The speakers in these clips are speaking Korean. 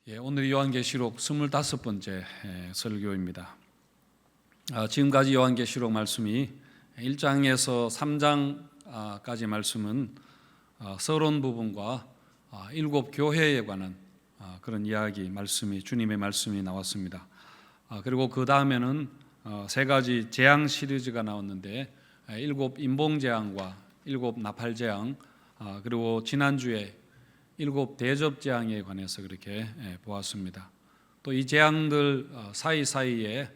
오늘이 요한계시록 25번째 설교입니다. 지금까지 요한계시록 말씀이 1장에서 3장까지 말씀은 서론 부분과 일곱 교회에 관한 그런 이야기 말씀이 주님의 말씀이 나왔습니다. 그리고 그 다음에는 세 가지 재앙 시리즈가 나왔는데 일곱 인봉재앙과 일곱 나팔재앙, 그리고 지난주에 일곱 대접재앙에 관해서 그렇게 보았습니다. 또 이 재앙들 사이사이에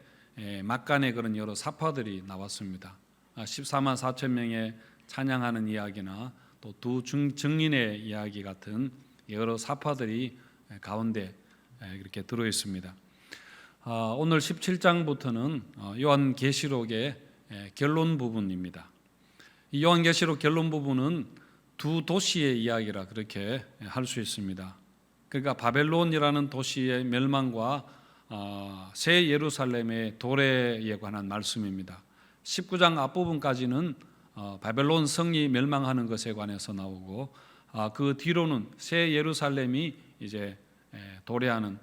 막간에 그런 여러 사파들이 나왔습니다. 14만 4천 명의 찬양하는 이야기나 또 두 증인의 이야기 같은 여러 사파들이 가운데 이렇게 들어 있습니다. 오늘 17장부터는 요한계시록의 결론 부분입니다. 이 요한계시록 결론 부분은 두 도시의 이야기라 그렇게 할 수 있습니다. 그러니까 바벨론이라는 도시의 멸망과 새 예루살렘의 도래에 관한 말씀입니다. 19장 앞부분까지는 바벨론 성이 멸망하는 것에 관해서 나오고, 그 뒤로는 새 예루살렘이 이제 도래하는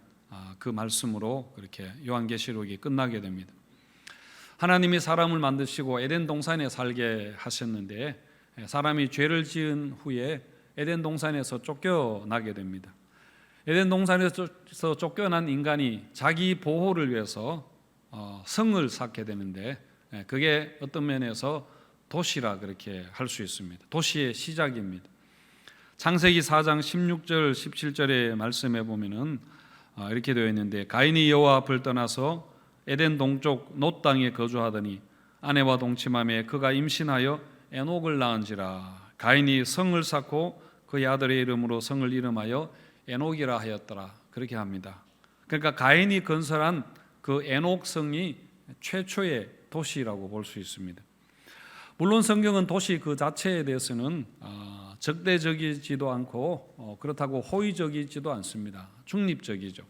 그 말씀으로 그렇게 요한계시록이 끝나게 됩니다. 하나님이 사람을 만드시고 에덴 동산에 살게 하셨는데, 사람이 죄를 지은 후에 에덴 동산에서 쫓겨나게 됩니다. 에덴 동산에서 쫓겨난 인간이 자기 보호를 위해서 성을 쌓게 되는데, 그게 어떤 면에서 도시라 그렇게 할 수 있습니다. 도시의 시작입니다. 창세기 4장 16절 17절의 말씀에 보면은 이렇게 되어 있는데, 가인이 여호와 앞을 떠나서 에덴 동쪽 놋 땅에 거주하더니 아내와 동침하며 그가 임신하여 에녹을 낳은지라. 가인이 성을 쌓고 그의 아들의 이름으로 성을 이름하여 에녹이라 하였더라. 그렇게 합니다. 그러니까 가인이 건설한 그 에녹 성이 최초의 도시라고 볼 수 있습니다. 물론 성경은 도시 그 자체에 대해서는 적대적이지도 않고 그렇다고 호의적이지도 않습니다. 중립적이죠.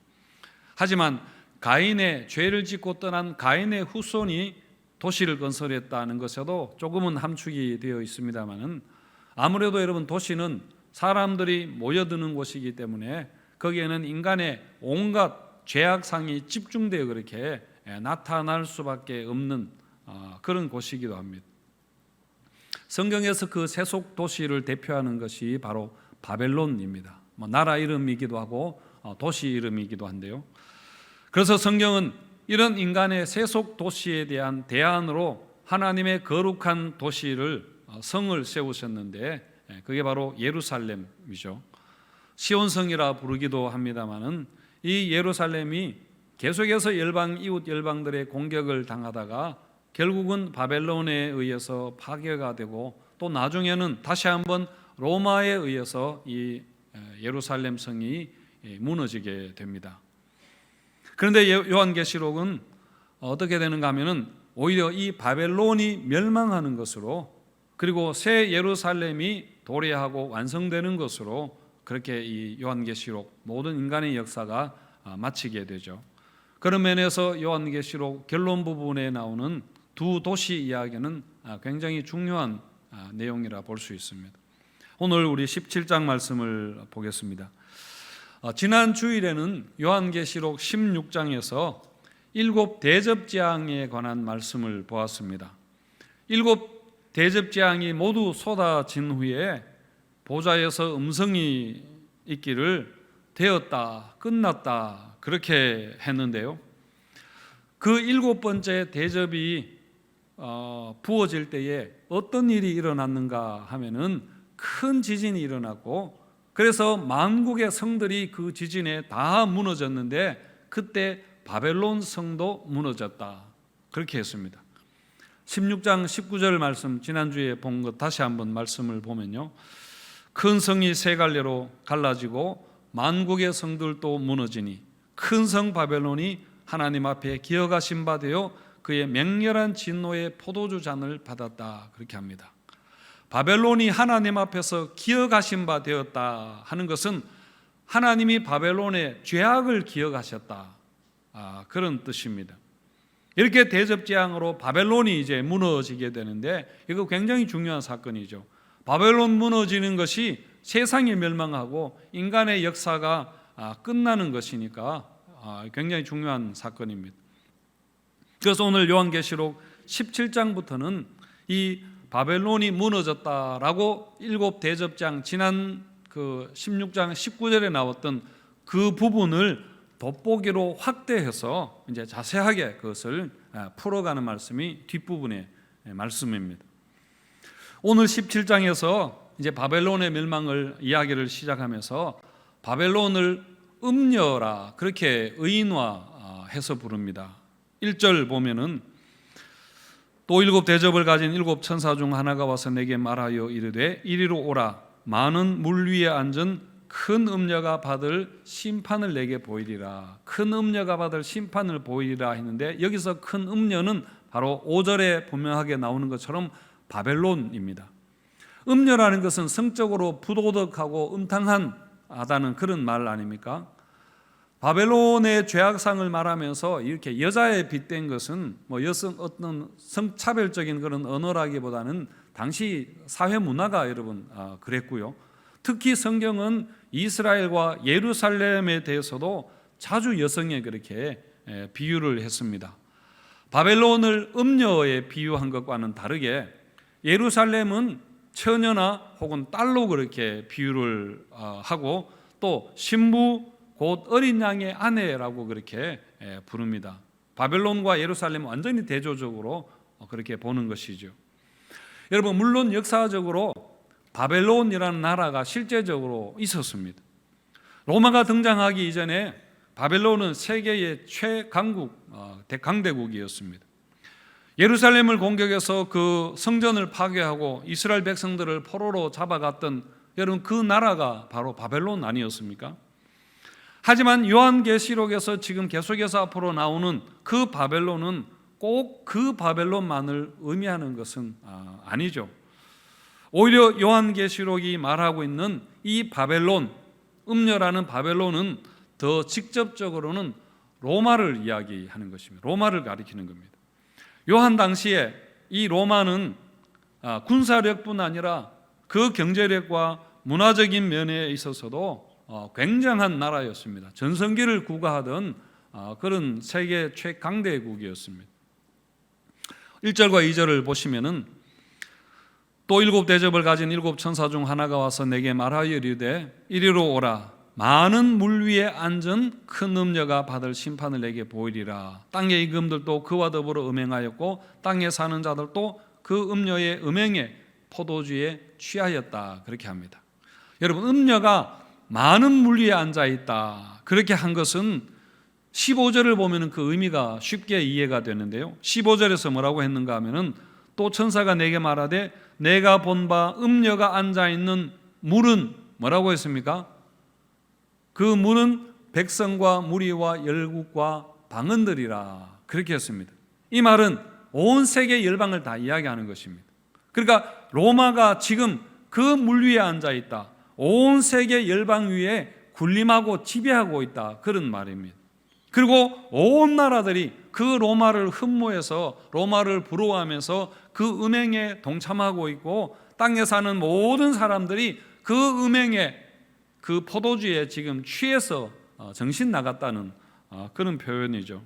하지만 가인의 죄를 짓고 떠난 가인의 후손이 도시를 건설했다는 것에도 조금은 함축이 되어 있습니다만은, 아무래도 여러분 도시는 사람들이 모여드는 곳이기 때문에 거기에는 인간의 온갖 죄악상이 집중되어 그렇게 나타날 수밖에 없는 그런 곳이기도 합니다. 성경에서 그 세속 도시를 대표하는 것이 바로 바벨론입니다. 나라 이름이기도 하고 도시 이름이기도 한데요. 그래서 성경은 이런 인간의 세속 도시에 대한 대안으로 하나님의 거룩한 도시를 성을 세우셨는데, 그게 바로 예루살렘이죠. 시온성이라 부르기도 합니다만은, 이 예루살렘이 계속해서 이웃 열방들의 공격을 당하다가 결국은 바벨론에 의해서 파괴가 되고, 또 나중에는 다시 한번 로마에 의해서 이 예루살렘 성이 무너지게 됩니다. 그런데 요한계시록은 어떻게 되는가 하면은 오히려 이 바벨론이 멸망하는 것으로, 그리고 새 예루살렘이 도래하고 완성되는 것으로 그렇게 이 요한계시록 모든 인간의 역사가 마치게 되죠. 그런 면에서 요한계시록 결론 부분에 나오는 두 도시 이야기는 굉장히 중요한 내용이라 볼 수 있습니다. 오늘 우리 17장 말씀을 보겠습니다. 지난 주일에는 요한계시록 16장에서 일곱 대접재앙에 관한 말씀을 보았습니다. 일곱 대접재앙이 모두 쏟아진 후에 보좌에서 음성이 있기를 되었다, 끝났다 그렇게 했는데요. 그 일곱 번째 대접이 부어질 때에 어떤 일이 일어났는가 하면은 큰 지진이 일어났고, 그래서 만국의 성들이 그 지진에 다 무너졌는데, 그때 바벨론 성도 무너졌다 그렇게 했습니다. 16장 19절 말씀, 지난주에 본 것 다시 한번 말씀을 보면요, 큰 성이 세 갈래로 갈라지고 만국의 성들도 무너지니 큰 성 바벨론이 하나님 앞에 기어가신 바 되어 그의 맹렬한 진노의 포도주 잔을 받았다 그렇게 합니다. 바벨론이 하나님 앞에서 기어가신 바 되었다 하는 것은 하나님이 바벨론의 죄악을 기억하셨다, 그런 뜻입니다. 이렇게 대접재앙으로 바벨론이 이제 무너지게 되는데, 이거 굉장히 중요한 사건이죠. 바벨론 무너지는 것이 세상이 멸망하고 인간의 역사가 끝나는 것이니까 굉장히 중요한 사건입니다. 그래서 오늘 요한계시록 17장부터는 이 바벨론이 무너졌다라고 7대접장 지난 그 16장 19절에 나왔던 그 부분을 돋보기로 확대해서 이제 자세하게 그것을 풀어가는 말씀이 뒷부분의 말씀입니다. 오늘 17장에서 이제 바벨론의 멸망을 이야기를 시작하면서 바벨론을 음녀라 그렇게 의인화해서 부릅니다. 1절 보면은 또 7대접을 가진 7천사 중 하나가 와서 내게 말하여 이르되 이리로 오라 많은 물 위에 앉은 큰 음녀가 받을 심판을 내게 보이리라. 큰 음녀가 받을 심판을 보이리라 했는데 여기서 큰 음녀는 바로 5절에 분명하게 나오는 것처럼 바벨론입니다. 음녀라는 것은 성적으로 부도덕하고 음탕하다는 그런 말 아닙니까? 바벨론의 죄악상을 말하면서 이렇게 여자에 빗댄 것은 뭐 여성 어떤 성차별적인 그런 언어라기보다는 당시 사회 문화가 여러분 그랬고요. 특히 성경은 이스라엘과 예루살렘에 대해서도 자주 여성에 그렇게 비유를 했습니다. 바벨론을 음녀에 비유한 것과는 다르게 예루살렘은 처녀나 혹은 딸로 그렇게 비유를 하고 또 신부 곧 어린 양의 아내라고 그렇게 부릅니다. 바벨론과 예루살렘은 완전히 대조적으로 그렇게 보는 것이죠. 여러분 물론 역사적으로 바벨론이라는 나라가 실제적으로 있었습니다. 로마가 등장하기 이전에 바벨론은 세계의 강대국이었습니다. 예루살렘을 공격해서 그 성전을 파괴하고 이스라엘 백성들을 포로로 잡아갔던 여러분 그 나라가 바로 바벨론 아니었습니까? 하지만 요한계시록에서 지금 계속해서 앞으로 나오는 그 바벨론은 꼭 그 바벨론만을 의미하는 것은 아니죠. 오히려 요한계시록이 말하고 있는 이 바벨론, 음녀라는 바벨론은 더 직접적으로는 로마를 이야기하는 것입니다. 로마를 가리키는 겁니다. 요한 당시에 이 로마는 군사력뿐 아니라 그 경제력과 문화적인 면에 있어서도 굉장한 나라였습니다. 전성기를 구가하던 그런 세계 최강대국이었습니다. 1절과 2절을 보시면은 또 7대접을 가진 7천사 중 하나가 와서 내게 말하여 이르되 이리로 오라 많은 물 위에 앉은 큰 음녀가 받을 심판을 내게 보이리라. 땅의 임금들도 그와 더불어 음행하였고 땅에 사는 자들도 그 음녀의 음행에 포도주에 취하였다. 그렇게 합니다. 여러분 음녀가 많은 물 위에 앉아 있다. 그렇게 한 것은 15절을 보면 그 의미가 쉽게 이해가 되는데요. 15절에서 뭐라고 했는가 하면은 또 천사가 내게 말하되 내가 본 바 음녀가 앉아 있는 물은 뭐라고 했습니까? 그 물은 백성과 무리와 열국과 방언들이라 그렇게 했습니다. 이 말은 온 세계 열방을 다 이야기하는 것입니다. 그러니까 로마가 지금 그 물 위에 앉아 있다. 온 세계 열방 위에 군림하고 지배하고 있다. 그런 말입니다. 그리고 온 나라들이 그 로마를 흠모해서 로마를 부러워하면서 그 음행에 동참하고 있고 땅에 사는 모든 사람들이 그 음행에 그 포도주에 지금 취해서 정신 나갔다는 그런 표현이죠.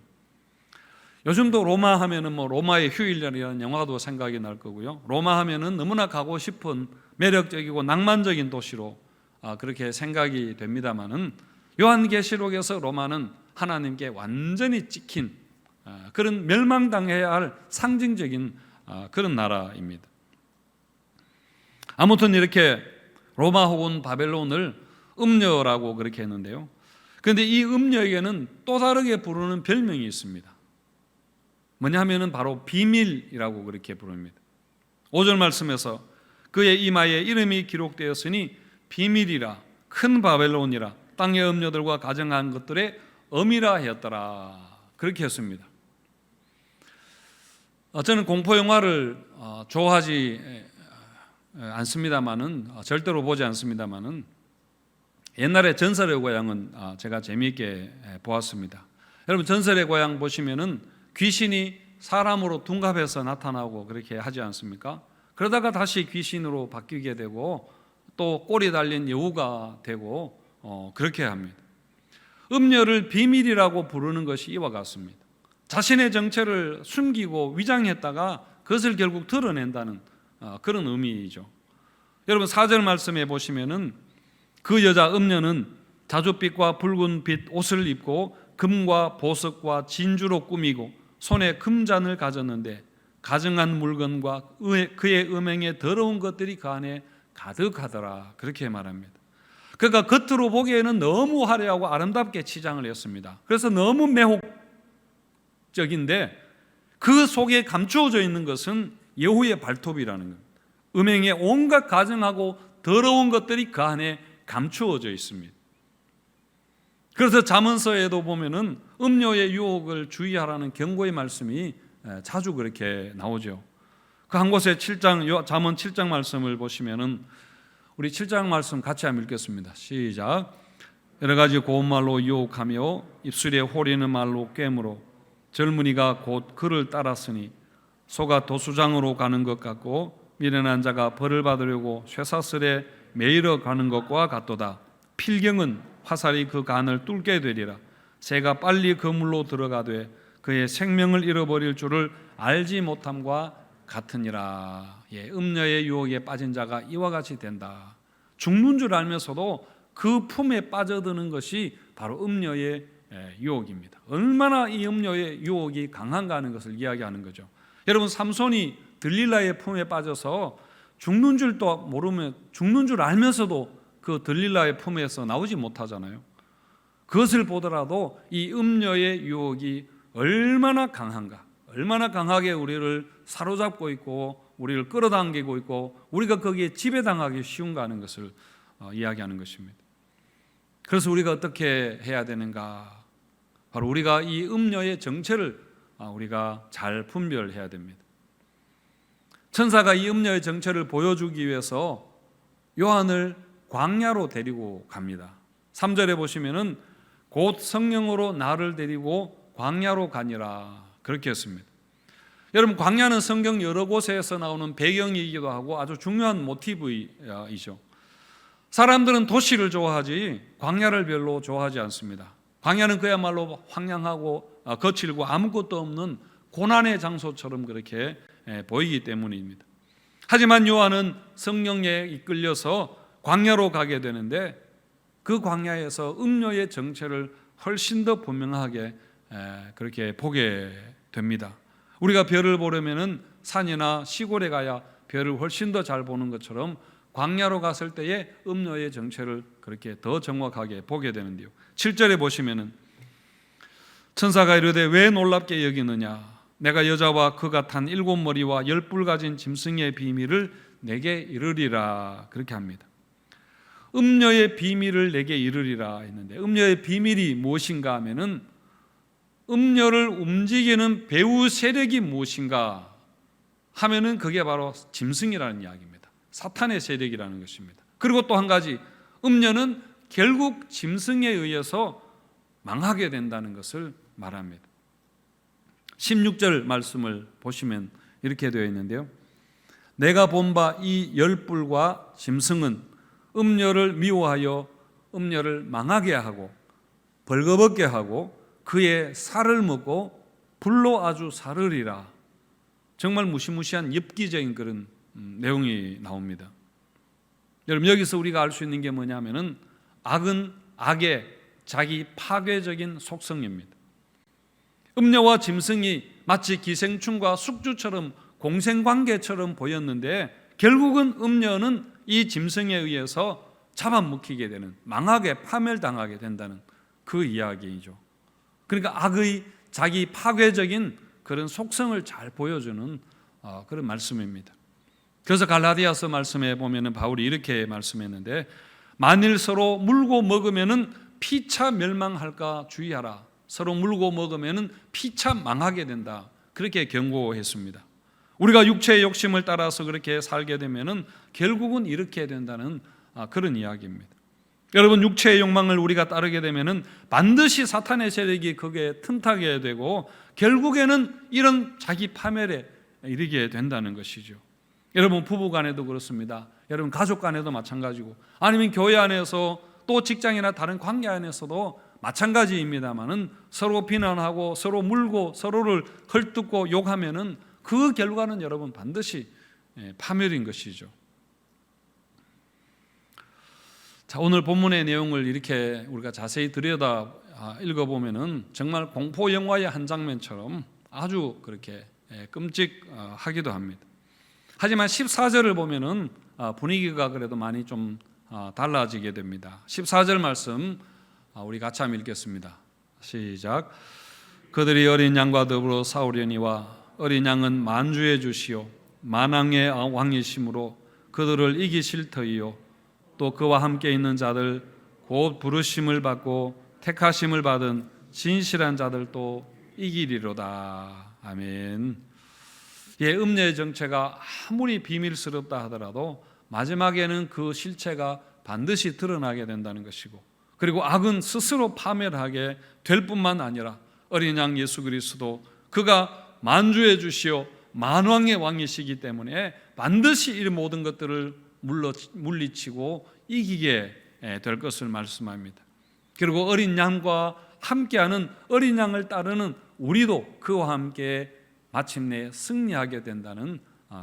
요즘도 로마 하면은 뭐 로마의 휴일이라는 영화도 생각이 날 거고요. 로마 하면은 너무나 가고 싶은 매력적이고 낭만적인 도시로 그렇게 생각이 됩니다만은 요한계시록에서 로마는 하나님께 완전히 찍힌 그런 멸망당해야 할 상징적인 그런 나라입니다. 아무튼 이렇게 로마 혹은 바벨론을 음녀라고 그렇게 했는데요. 그런데 이 음녀에게는 또 다르게 부르는 별명이 있습니다. 뭐냐 하면은 바로 비밀이라고 그렇게 부릅니다. 5절 말씀에서 그의 이마에 이름이 기록되었으니 비밀이라 큰 바벨론이라 땅의 음녀들과 가정한 것들의 엄이라 하였더라 그렇게 했습니다. 저는 공포 영화를 좋아하지 않습니다만은 절대로 보지 않습니다만은 옛날에 전설의 고향은 제가 재미있게 보았습니다. 여러분 전설의 고향 보시면은 귀신이 사람으로 둔갑해서 나타나고 그렇게 하지 않습니까? 그러다가 다시 귀신으로 바뀌게 되고 또 꼬리 달린 여우가 되고 그렇게 합니다. 음녀를 비밀이라고 부르는 것이 이와 같습니다. 자신의 정체를 숨기고 위장했다가 그것을 결국 드러낸다는 그런 의미이죠. 여러분 4절 말씀에 보시면은 그 여자 음녀는 자줏빛과 붉은 빛 옷을 입고 금과 보석과 진주로 꾸미고 손에 금잔을 가졌는데 가증한 물건과 그의 음행에 더러운 것들이 그 안에 가득하더라. 그렇게 말합니다. 그러니까 겉으로 보기에는 너무 화려하고 아름답게 치장을 했습니다. 그래서 너무 매혹적인데 그 속에 감추어져 있는 것은 여호의 발톱이라는 것. 음행에 온갖 가증하고 더러운 것들이 그 안에 감추어져 있습니다. 그래서 잠언서에도 보면은 음료의 유혹을 주의하라는 경고의 말씀이 자주 그렇게 나오죠. 그 한 곳에 잠언 7장 말씀을 보시면은 우리 7장 말씀 같이 한번 읽겠습니다. 시작. 여러 가지 고운 말로 유혹하며 입술에 호리는 말로 꿰므로 젊은이가 곧 그를 따랐으니 소가 도수장으로 가는 것 같고 미련한 자가 벌을 받으려고 쇠사슬에 매이러 가는 것과 같도다. 필경은 화살이 그 간을 뚫게 되리라. 새가 빨리 그물로 들어가되 그의 생명을 잃어버릴 줄을 알지 못함과 같으니라. 음녀의 유혹에 빠진 자가 이와 같이 된다. 죽는 줄 알면서도 그 품에 빠져드는 것이 바로 음녀의 유혹입니다. 얼마나 이 음녀의 유혹이 강한가 하는 것을 이야기하는 거죠. 여러분 삼손이 들릴라의 품에 빠져서 죽는 줄도 모르면 죽는 줄 알면서도 그 들릴라의 품에서 나오지 못하잖아요. 그것을 보더라도 이 음녀의 유혹이 얼마나 강한가, 얼마나 강하게 우리를 사로잡고 있고 우리를 끌어당기고 있고 우리가 거기에 지배당하기 쉬운가 하는 것을 이야기하는 것입니다. 그래서 우리가 어떻게 해야 되는가? 바로 우리가 이 음녀의 정체를 우리가 잘 분별해야 됩니다. 천사가 이 음녀의 정체를 보여주기 위해서 요한을 광야로 데리고 갑니다. 3절에 보시면은 곧 성령으로 나를 데리고 광야로 가니라 그렇게 했습니다. 여러분 광야는 성경 여러 곳에서 나오는 배경이기도 하고 아주 중요한 모티브이죠. 사람들은 도시를 좋아하지 광야를 별로 좋아하지 않습니다. 광야는 그야말로 황량하고 거칠고 아무것도 없는 고난의 장소처럼 그렇게 보이기 때문입니다. 하지만 요한은 성령에 이끌려서 광야로 가게 되는데 그 광야에서 음녀의 정체를 훨씬 더 분명하게 그렇게 보게 됩니다. 우리가 별을 보려면은 산이나 시골에 가야 별을 훨씬 더 잘 보는 것처럼 광야로 갔을 때의 음녀의 정체를 그렇게 더 정확하게 보게 되는데요. 7절에 보시면은 천사가 이르되 왜 놀랍게 여기느냐? 내가 여자와 그가 탄 7머리와 10뿔 가진 짐승의 비밀을 내게 이르리라 그렇게 합니다. 음녀의 비밀을 내게 이르리라 했는데 음녀의 비밀이 무엇인가 하면은 음녀를 움직이는 배후 세력이 무엇인가 하면은 그게 바로 짐승이라는 이야기입니다. 사탄의 세력이라는 것입니다. 그리고 또 한 가지 음녀는 결국 짐승에 의해서 망하게 된다는 것을 말합니다. 16절 말씀을 보시면 이렇게 되어 있는데요. 내가 본 바 이 10뿔과 짐승은 음녀를 미워하여 음녀를 망하게 하고 벌거벗게 하고 그의 살을 먹고 불로 아주 사르리라. 정말 무시무시한 엽기적인 그런 내용이 나옵니다. 여러분 여기서 우리가 알 수 있는 게 뭐냐면은 악은 악의 자기 파괴적인 속성입니다. 음녀와 짐승이 마치 기생충과 숙주처럼 공생관계처럼 보였는데 결국은 음녀는 이 짐승에 의해서 잡아먹히게 되는 망하게 파멸당하게 된다는 그 이야기이죠. 그러니까 악의 자기 파괴적인 그런 속성을 잘 보여주는 그런 말씀입니다. 그래서 갈라디아서 말씀에 보면은 바울이 이렇게 말씀했는데 만일 서로 물고 먹으면은 피차 멸망할까 주의하라. 서로 물고 먹으면은 피차 망하게 된다. 그렇게 경고했습니다. 우리가 육체의 욕심을 따라서 그렇게 살게 되면은 결국은 이렇게 된다는 그런 이야기입니다. 여러분 육체의 욕망을 우리가 따르게 되면은 반드시 사탄의 세력이 거기에 틈타게 되고 결국에는 이런 자기 파멸에 이르게 된다는 것이죠. 여러분 부부 간에도 그렇습니다. 여러분 가족 간에도 마찬가지고 아니면 교회 안에서 또 직장이나 다른 관계 안에서도 마찬가지입니다만은 서로 비난하고 서로 물고 서로를 헐뜯고 욕하면은 그 결과는 여러분 반드시 파멸인 것이죠. 자, 오늘 본문의 내용을 이렇게 우리가 자세히 들여다 읽어보면은 정말 공포 영화의 한 장면처럼 아주 그렇게 끔찍하기도 합니다. 하지만 14절을 보면은 분위기가 그래도 많이 좀 달라지게 됩니다. 14절 말씀 우리 같이 한번 읽겠습니다. 시작. 그들이 어린 양과 더불어 싸우려니와 어린 양은 만주의 주시오 만왕의 왕이심으로 그들을 이기실 터이요 또 그와 함께 있는 자들 곧 부르심을 받고 택하심을 받은 진실한 자들도 이기리로다. 아멘. 음녀의 정체가 아무리 비밀스럽다 하더라도 마지막에는 그 실체가 반드시 드러나게 된다는 것이고, 그리고 악은 스스로 파멸하게 될 뿐만 아니라 어린 양 예수 그리스도 그가 만주의 주시오 만왕의 왕이시기 때문에 반드시 이 모든 것들을 물리치고 이기게 될 것을 말씀합니다. 그리고 어린 양과 함께하는 어린 양을 따르는 우리도 그와 함께 마침내 승리하게 된다는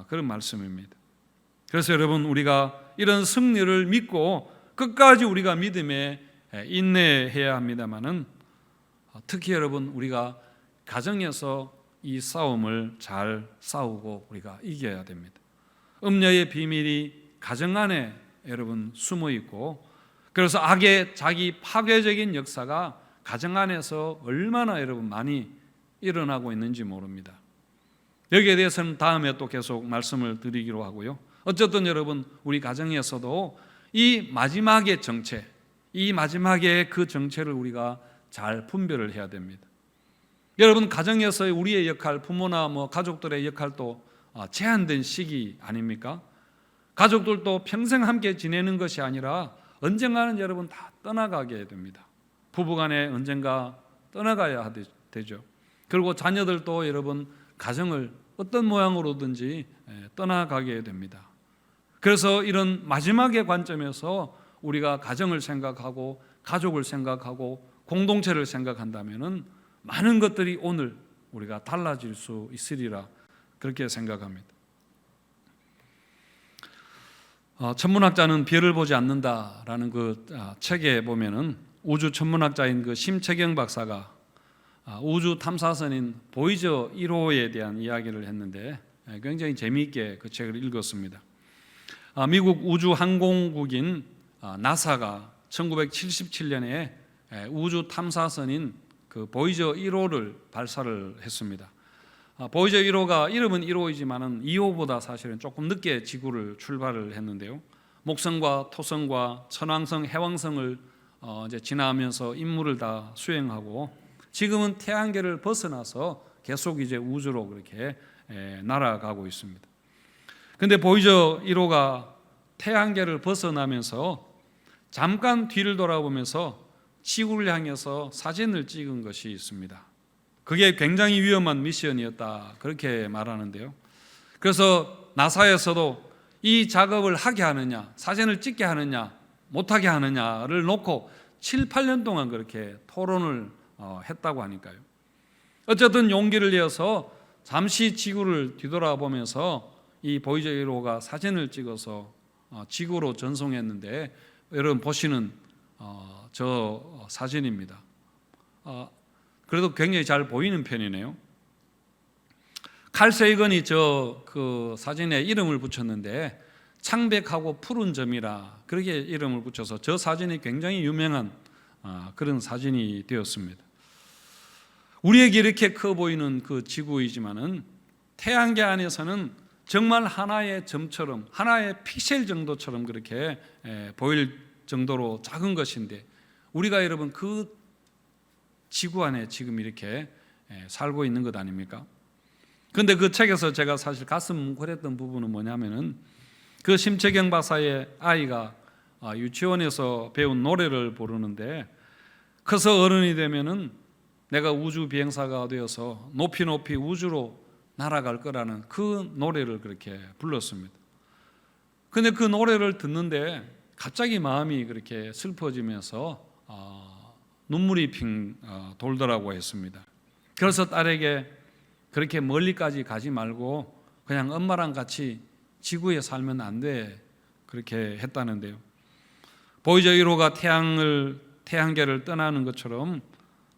그런 말씀입니다. 그래서 여러분, 우리가 이런 승리를 믿고 끝까지 우리가 믿음에 인내해야 합니다만은, 특히 여러분, 우리가 가정에서 이 싸움을 잘 싸우고 우리가 이겨야 됩니다. 음녀의 비밀이 가정 안에 여러분 숨어 있고, 그래서 악의 자기 파괴적인 역사가 가정 안에서 얼마나 여러분 많이 일어나고 있는지 모릅니다. 여기에 대해서는 다음에 또 계속 말씀을 드리기로 하고요. 어쨌든 여러분, 우리 가정에서도 이 마지막의 정체, 이 마지막의 그 정체를 우리가 잘 분별을 해야 됩니다. 여러분, 가정에서의 우리의 역할, 부모나 가족들의 역할도 제한된 시기 아닙니까? 가족들도 평생 함께 지내는 것이 아니라 언젠가는 여러분 다 떠나가게 됩니다. 부부간에 언젠가 떠나가야 되죠. 그리고 자녀들도 여러분 가정을 어떤 모양으로든지 떠나가게 됩니다. 그래서 이런 마지막의 관점에서 우리가 가정을 생각하고 가족을 생각하고 공동체를 생각한다면은 많은 것들이 오늘 우리가 달라질 수 있으리라 그렇게 생각합니다. 천문학자는 별을 보지 않는다라는 그 책에 보면은 우주 천문학자인 그 심채경 박사가 우주 탐사선인 보이저 1호에 대한 이야기를 했는데 굉장히 재미있게 그 책을 읽었습니다. 미국 우주항공국인 나사가 1977년에 우주 탐사선인 그 보이저 1호를 발사를 했습니다. 보이저 1호가 이름은 1호이지만은 2호보다 사실은 조금 늦게 지구를 출발을 했는데요. 목성과 토성과 천왕성, 해왕성을 이제 지나면서 임무를 다 수행하고 지금은 태양계를 벗어나서 계속 이제 우주로 그렇게 날아가고 있습니다. 근데 보이저 1호가 태양계를 벗어나면서 잠깐 뒤를 돌아보면서 지구를 향해서 사진을 찍은 것이 있습니다. 그게 굉장히 위험한 미션이었다 그렇게 말하는데요. 그래서 나사에서도 이 작업을 하게 하느냐, 사진을 찍게 하느냐, 못하게 하느냐를 놓고 7, 8년 동안 그렇게 토론을 했다고 하니까요. 어쨌든 용기를 내어서 잠시 지구를 뒤돌아보면서 이 보이저 1호가 사진을 찍어서 지구로 전송했는데, 여러분 보시는 저 사진입니다. 그래도 굉장히 잘 보이는 편이네요. 칼 세이건이 저 그 사진에 이름을 붙였는데 창백하고 푸른 점이라 그렇게 이름을 붙여서 저 사진이 굉장히 유명한 그런 사진이 되었습니다. 우리에게 이렇게 커 보이는 그 지구이지만은 태양계 안에서는 정말 하나의 점처럼, 하나의 픽셀 정도처럼 그렇게 보일 정도로 작은 것인데, 우리가 여러분 그 지구 안에 지금 이렇게 살고 있는 것 아닙니까? 그런데 그 책에서 제가 사실 가슴 뭉클했던 부분은 뭐냐면은 그 심채경 박사의 아이가 유치원에서 배운 노래를 부르는데, 커서 어른이 되면은 내가 우주 비행사가 되어서 높이 높이 우주로 날아갈 거라는 그 노래를 그렇게 불렀습니다. 근데 그 노래를 듣는데 갑자기 마음이 그렇게 슬퍼지면서 눈물이 핑 돌더라고 했습니다. 그래서 딸에게 그렇게 멀리까지 가지 말고 그냥 엄마랑 같이 지구에 살면 안 돼, 그렇게 했다는데요. 보이저 1호가 태양계를 떠나는 것처럼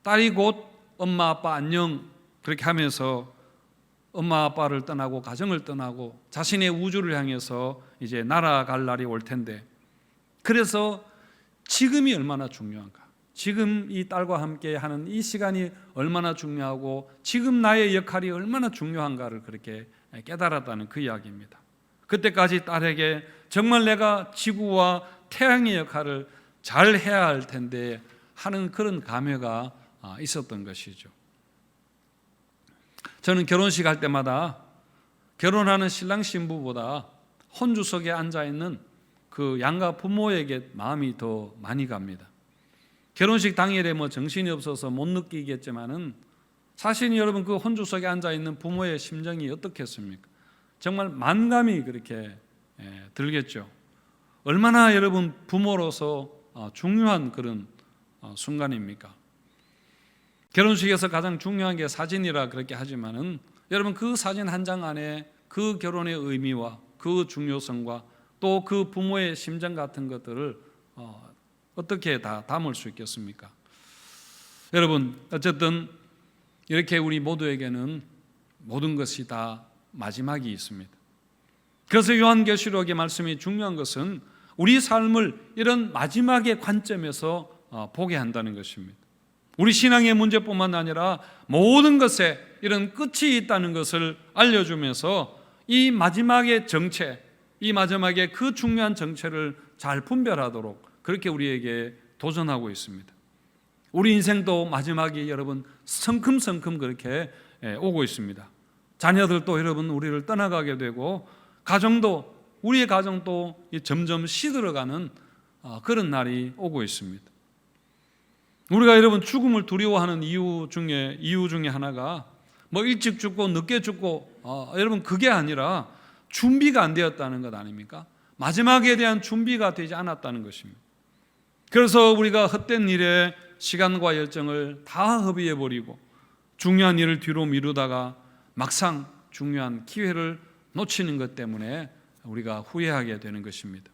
딸이 곧 엄마 아빠 안녕 그렇게 하면서 엄마 아빠를 떠나고 가정을 떠나고 자신의 우주를 향해서 이제 날아갈 날이 올 텐데, 그래서 지금이 얼마나 중요한가, 지금 이 딸과 함께 하는 이 시간이 얼마나 중요하고 지금 나의 역할이 얼마나 중요한가를 그렇게 깨달았다는 그 이야기입니다. 그때까지 딸에게 정말 내가 지구와 태양의 역할을 잘 해야 할 텐데 하는 그런 감회가 있었던 것이죠. 저는 결혼식 할 때마다 결혼하는 신랑 신부보다 혼주석에 앉아있는 그 양가 부모에게 마음이 더 많이 갑니다. 결혼식 당일에 정신이 없어서 못 느끼겠지만은 사실 여러분 그 혼주석에 앉아있는 부모의 심정이 어떻겠습니까? 정말 만감이 그렇게 들겠죠. 얼마나 여러분 부모로서 중요한 그런 순간입니까? 결혼식에서 가장 중요한 게 사진이라 그렇게 하지만은 여러분 그 사진 한 장 안에 그 결혼의 의미와 그 중요성과 또 그 부모의 심정 같은 것들을 어떻게 다 담을 수 있겠습니까? 여러분 어쨌든 이렇게 우리 모두에게는 모든 것이 다 마지막이 있습니다. 그래서 요한계시록의 말씀이 중요한 것은 우리 삶을 이런 마지막의 관점에서 보게 한다는 것입니다. 우리 신앙의 문제뿐만 아니라 모든 것에 이런 끝이 있다는 것을 알려주면서 이 마지막의 정체, 이 마지막의 그 중요한 정체를 잘 분별하도록 그렇게 우리에게 도전하고 있습니다. 우리 인생도 마지막이 여러분 성큼성큼 그렇게 오고 있습니다. 자녀들도 여러분 우리를 떠나가게 되고 가정도, 우리의 가정도 점점 시들어가는 그런 날이 오고 있습니다. 우리가 여러분 죽음을 두려워하는 이유 중에 하나가 일찍 죽고 늦게 죽고 여러분 그게 아니라 준비가 안 되었다는 것 아닙니까? 마지막에 대한 준비가 되지 않았다는 것입니다. 그래서 우리가 헛된 일에 시간과 열정을 다 허비해버리고 중요한 일을 뒤로 미루다가 막상 중요한 기회를 놓치는 것 때문에 우리가 후회하게 되는 것입니다.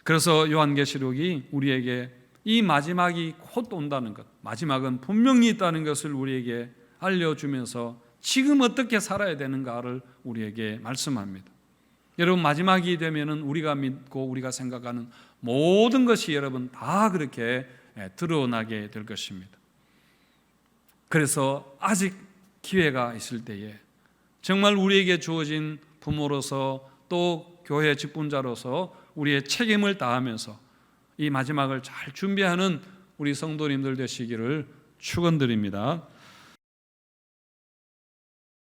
그래서 요한계시록이 우리에게 이 마지막이 곧 온다는 것, 마지막은 분명히 있다는 것을 우리에게 알려주면서 지금 어떻게 살아야 되는가를 우리에게 말씀합니다. 여러분 마지막이 되면은 우리가 믿고 우리가 생각하는 모든 것이 여러분 다 그렇게 드러나게 될 것입니다. 그래서 아직 기회가 있을 때에 정말 우리에게 주어진 부모로서 또 교회 직분자로서 우리의 책임을 다하면서 이 마지막을 잘 준비하는 우리 성도님들 되시기를 축원드립니다.